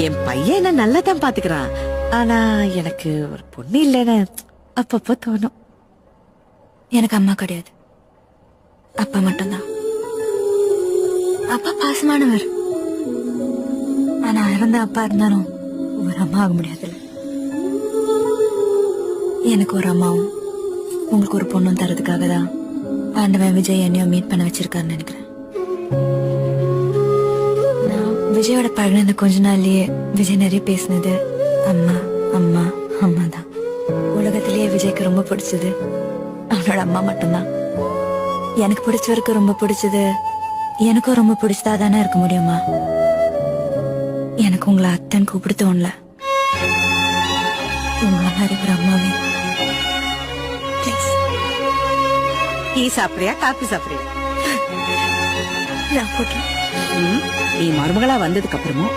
என் பையன் என்ன நல்லா தான் பாத்துக்கிறான். ஆனா எனக்கு ஒரு பொண்ணு இல்லைன்னு அப்பப்போ தோணும். எனக்கு அம்மா கிடையாது, அப்பா மட்டும்தான். அப்பா பாசமானவர், ஆனா இறந்த அப்பா இருந்தாலும் ஒரு அம்மா ஆக முடியாதுல்ல. எனக்கு ஒரு அம்மாவும் உங்களுக்கு ஒரு பொண்ணும் தரதுக்காக தான் ஆண்டவன் விஜய் என்னையும் மீட் பண்ண வச்சிருக்காருன்னு நினைக்கிறேன். நான் விஜயோட பழகின கொஞ்ச நாள்லயே விஜய் நிறைய பேசினது அம்மா அம்மா அம்மா தான். உலகத்திலேயே விஜய்க்கு ரொம்ப பிடிச்சது அவனோட அம்மா மட்டும்தான். எனக்கு பிடிச்சவருக்கு ரொம்ப பிடிச்சது எனக்கும் ரொம்ப பிடிச்சதா தானே இருக்க முடியுமா? எனக்கு உங்களை அத்தன் கூப்பிடு தோணல. உங்களை மாதிரி ஒரு அம்மாவே ப்ளீஸ். டீ சாப்பிடுறியா காபி சாப்பிடுறியா? நான் போட்டேன். நீ மருமகளா வந்ததுக்கு அப்புறமும்